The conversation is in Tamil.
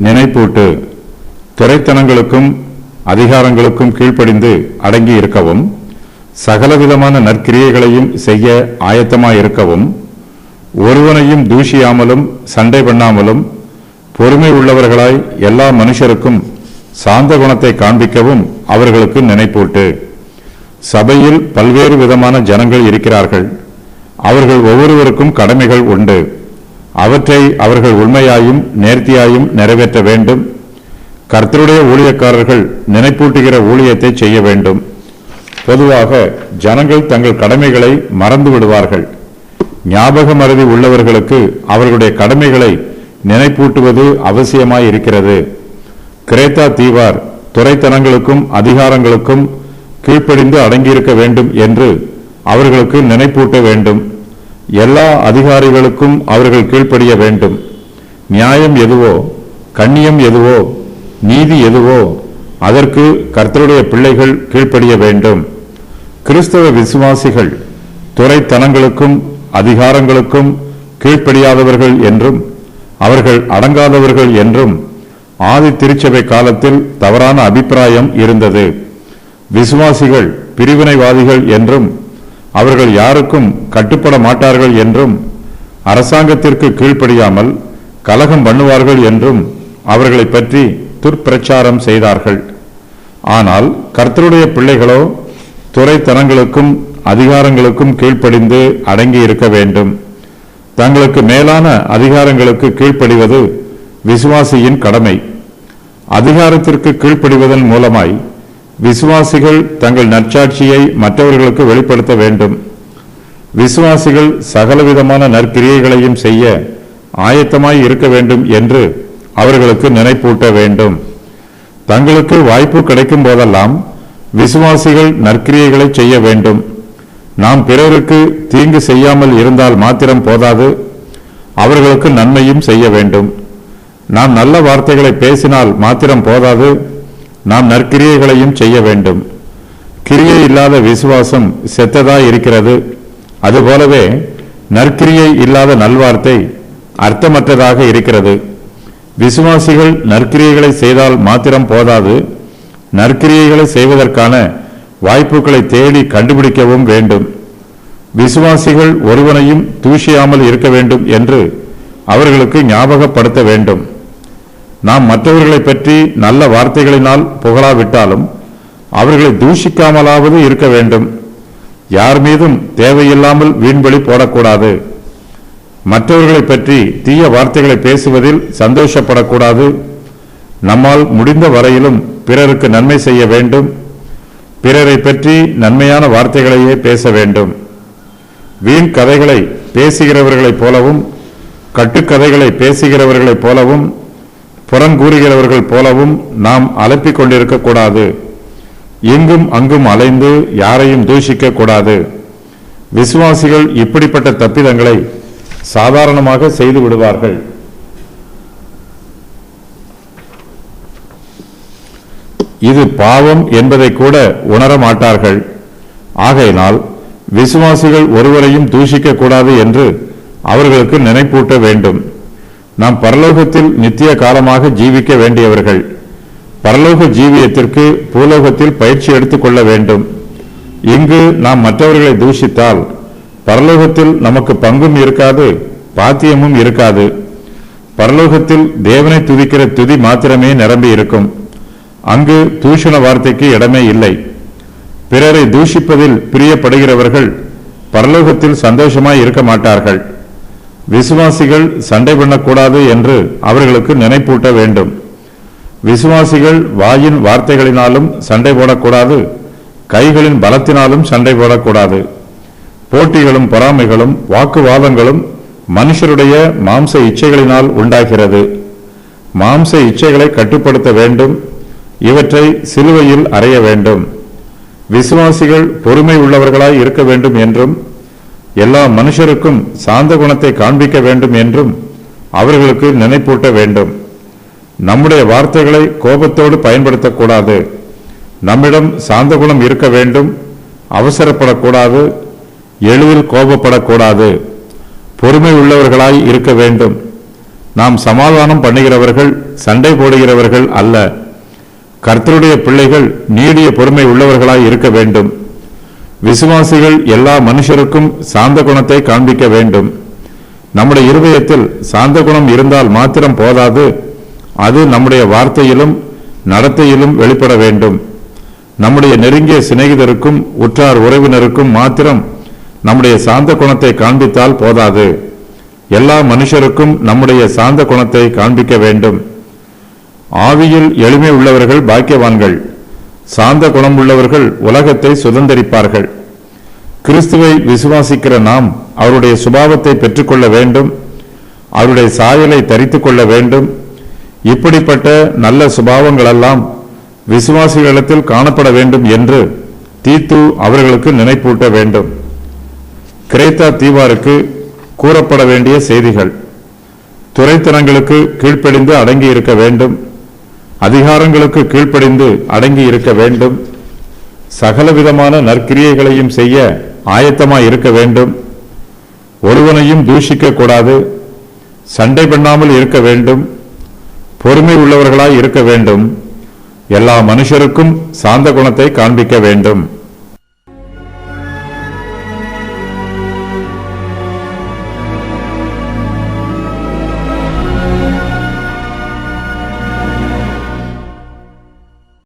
நினைப்பூட்டு. துரைத்தனங்களுக்கும் அதிகாரங்களுக்கும் கீழ்ப்படிந்து அடங்கி இருக்கவும், சகலவிதமான நற்கிரியைகளையும் செய்ய ஆயத்தமாயிருக்கவும், ஒருவனையும் தூஷியாமலும் சண்டை பண்ணாமலும் பொறுமை உள்ளவர்களாய் எல்லா மனுஷருக்கும் சாந்த குணத்தை காண்பிக்கவும் அவர்களுக்கு நினைப்பூட்டு. சபையில் பல்வேறு விதமான ஜனங்கள் இருக்கிறார்கள். அவர்கள் ஒவ்வொருவருக்கும் கடமைகள் உண்டு. அவற்றை அவர்கள் உண்மையாயும் நேர்த்தியாயும் நிறைவேற்ற வேண்டும். கர்த்தருடைய ஊழியக்காரர்கள் நினைப்பூட்டுகிற ஊழியத்தை செய்ய வேண்டும். பொதுவாக ஜனங்கள் தங்கள் கடமைகளை மறந்து விடுவார்கள். ஞாபக மறதி உள்ளவர்களுக்கு அவர்களுடைய கடமைகளை நினைப்பூட்டுவது அவசியமாய் இருக்கிறது. கிரேத்தா தீவார் துரைத்தனங்களுக்கும் அதிகாரங்களுக்கும் கீழ்ப்படிந்து அடங்கியிருக்க வேண்டும் என்று அவர்களுக்கு நினைப்பூட்ட வேண்டும். எல்லா அதிகாரிகளுக்கும் அவர்கள் கீழ்ப்படிய வேண்டும். நியாயம் எதுவோ, கண்ணியம் எதுவோ, நீதி எதுவோ அதற்கு கர்த்தருடைய பிள்ளைகள் கீழ்ப்படிய வேண்டும். கிறிஸ்தவ விசுவாசிகள் துரைத்தனங்களுக்கும் அதிகாரங்களுக்கும் கீழ்ப்படியாதவர்கள் என்றும் அவர்கள் அடங்காதவர்கள் என்றும் ஆதி திருச்சபை காலத்தில் தவறான அபிப்பிராயம் இருந்தது. விசுவாசிகள் பிரிவினைவாதிகள் என்றும் அவர்கள் யாருக்கும் கட்டுப்பட மாட்டார்கள் என்றும் அரசாங்கத்திற்கு கீழ்ப்படியாமல் கலகம் பண்ணுவார்கள் என்றும் அவர்களை பற்றி துர்ப்பிரச்சாரம் செய்தார்கள். ஆனால் கர்த்தருடைய பிள்ளைகளோ துரைத்தனங்களுக்கும் அதிகாரங்களுக்கும் கீழ்ப்படிந்து அடங்கி இருக்க வேண்டும். தங்களுக்கு மேலான அதிகாரங்களுக்கு கீழ்ப்படிவது விசுவாசியின் கடமை. அதிகாரத்திற்கு கீழ்ப்படிவதன் மூலமாய் விசுவாசிகள் தங்கள் நற்சாட்சியை மற்றவர்களுக்கு வெளிப்படுத்த வேண்டும். விசுவாசிகள் சகலவிதமான நற்கிரியைகளையும் செய்ய ஆயத்தமாய் இருக்க வேண்டும் என்று அவர்களுக்கு நினைப்பூட்ட வேண்டும். தங்களுக்கு வாய்ப்பு கிடைக்கும் போதெல்லாம் விசுவாசிகள் நற்கிரியைகளை செய்ய வேண்டும். நாம் பிறருக்கு தீங்கு செய்யாமல் இருந்தால் மாத்திரம் போதாது, அவர்களுக்கு நன்மையும் செய்ய வேண்டும். நாம் நல்ல வார்த்தைகளை பேசினால் மாத்திரம் போதாது, நாம் நற்கிரியைகளையும் செய்ய வேண்டும். கிரியை இல்லாத விசுவாசம் செத்ததாய் இருக்கிறது. அதுபோலவே நற்கிரியை இல்லாத நல்வார்த்தை அர்த்தமற்றதாக இருக்கிறது. விசுவாசிகள் நற்கிரியைகளை செய்தால் மாத்திரம் போதாது, நற்கிரியைகளை செய்வதற்கான வாய்ப்புகளை தேடி கண்டுபிடிக்கவும் வேண்டும். விசுவாசிகள் ஒருவனையும் தூஷியாமல் இருக்க வேண்டும் என்று அவர்களுக்கு ஞாபகப்படுத்த வேண்டும். நாம் மற்றவர்களை பற்றி நல்ல வார்த்தைகளினால் புகழாவிட்டாலும் அவர்களை தூஷிக்காமலாவது இருக்க வேண்டும். யார் மீதும் தேவையில்லாமல் வீண்வழி போடக்கூடாது. மற்றவர்களை பற்றி தீய வார்த்தைகளை பேசுவதில் சந்தோஷப்படக்கூடாது. நம்மால் முடிந்த வரையிலும் பிறருக்கு நன்மை செய்ய வேண்டும். பிறரை பற்றி நன்மையான வார்த்தைகளையே பேச வேண்டும். வீண் கதைகளை பேசுகிறவர்களைப் போலவும், கட்டுக்கதைகளை பேசுகிறவர்களைப் போலவும், புறங்கூறுகிறவர்கள் போலவும் நாம் அலப்பிக் கொண்டிருக்க கூடாது. இங்கும் அங்கும் அலைந்து யாரையும் தூஷிக்க கூடாது. விசுவாசிகள் இப்படிப்பட்ட தப்பிதங்களை சாதாரணமாக செய்து விடுவார்கள். இது பாவம் என்பதை கூட உணர மாட்டார்கள். ஆகையினால் விசுவாசிகள் ஒருவரையும் தூஷிக்க கூடாது என்று அவர்களுக்கு நினைப்பூட்ட வேண்டும். நாம் பரலோகத்தில் நித்திய காலமாக ஜீவிக்க வேண்டியவர்கள். பரலோக ஜீவியத்திற்கு பூலோகத்தில் பயிற்சி எடுத்துக் கொள்ள வேண்டும். இங்கு நாம் மற்றவர்களை தூஷித்தால் பரலோகத்தில் நமக்கு பங்கும் இருக்காது, பாத்தியமும் இருக்காது. பரலோகத்தில் தேவனை துதிக்கிற துதி மாத்திரமே நிரம்பி இருக்கும். அங்கு தூஷண வார்த்தைக்கு இடமே இல்லை. பிறரை தூஷிப்பதில் பிரியப்படுகிறவர்கள் பரலோகத்தில் சந்தோஷமாய் இருக்க மாட்டார்கள். விசுவாசிகள் சண்டை பண்ணக்கூடாது என்று அவர்களுக்கு நினைப்பூட்ட வேண்டும். விசுவாசிகள் வாயின் வார்த்தைகளினாலும் சண்டை போடக்கூடாது, கைகளின் பலத்தினாலும் சண்டை போடக்கூடாது. போட்டிகளும் பொறாமைகளும் வாக்குவாதங்களும் மனுஷருடைய மாம்ச இச்சைகளினால் உண்டாகிறது. மாம்ச இச்சைகளை கட்டுப்படுத்த வேண்டும். இவற்றை சிலுவையில் அறைய வேண்டும். விசுவாசிகள் பொறுமை உள்ளவர்களாய் இருக்க வேண்டும் என்றும் எல்லா மனுஷருக்கும் சாந்த குணத்தை காண்பிக்க வேண்டும் என்றும் அவர்களுக்கு நினைப்பூட்ட வேண்டும். நம்முடைய வார்த்தைகளை கோபத்தோடு பயன்படுத்தக்கூடாது. நம்மிடம் சாந்த குணம் இருக்க வேண்டும். அவசரப்படக்கூடாது, எளிதில் கோபப்படக்கூடாது. பொறுமை உள்ளவர்களாய் இருக்க வேண்டும். நாம் சமாதானம் பண்ணுகிறவர்கள், சண்டை போடுகிறவர்கள் அல்ல. கர்த்தருடைய பிள்ளைகள் நீடிய பொறுமை உள்ளவர்களாய் இருக்க வேண்டும். விசுவாசிகள் எல்லா மனுஷருக்கும் சாந்த குணத்தை காண்பிக்க வேண்டும். நம்முடைய இருதயத்தில் சாந்த குணம் இருந்தால் மாத்திரம் போதாது, அது நம்முடைய வார்த்தையிலும் நடத்தையிலும் வெளிப்பட வேண்டும். நம்முடைய நெருங்கிய சிநேகிதருக்கும் உற்றார் உறவினருக்கும் மாத்திரம் நம்முடைய சாந்த குணத்தை காண்பித்தால் போதாது, எல்லா மனுஷருக்கும் நம்முடைய சாந்த குணத்தை காண்பிக்க வேண்டும். ஆவியில் எளிமை உள்ளவர்கள் பாக்கியவான்கள், சாந்த குணம் உள்ளவர்கள் உலகத்தை சுதந்தரிப்பார்கள். கிறிஸ்துவை விசுவாசிக்கிற நாம் அவருடைய சுபாவத்தை பெற்றுக்கொள்ள வேண்டும், அவருடைய சாயலை தரித்துக் கொள்ள வேண்டும். இப்படிப்பட்ட நல்ல சுபாவங்களெல்லாம் விசுவாசிகளிடத்தில் காணப்பட வேண்டும் என்று தீத்து அவர்களுக்கு நினைப்பூட்ட வேண்டும். கிரேத்தா தீவாருக்கு கூறப்பட வேண்டிய செய்திகள்: துரைத்தனங்களுக்கு கீழ்ப்படிந்து அடங்கி இருக்க வேண்டும், அதிகாரங்களுக்கு கீழ்ப்படிந்து அடங்கி இருக்க வேண்டும், சகலவிதமான நற்கிரியைகளையும் செய்ய ஆயத்தமாய் இருக்க வேண்டும், ஒருவனையும் தூஷிக்க கூடாது, சண்டை பண்ணாமல் இருக்க வேண்டும், பொறுமை உள்ளவர்களாய் இருக்க வேண்டும், எல்லா மனுஷருக்கும் சாந்த குணத்தை காண்பிக்க வேண்டும்.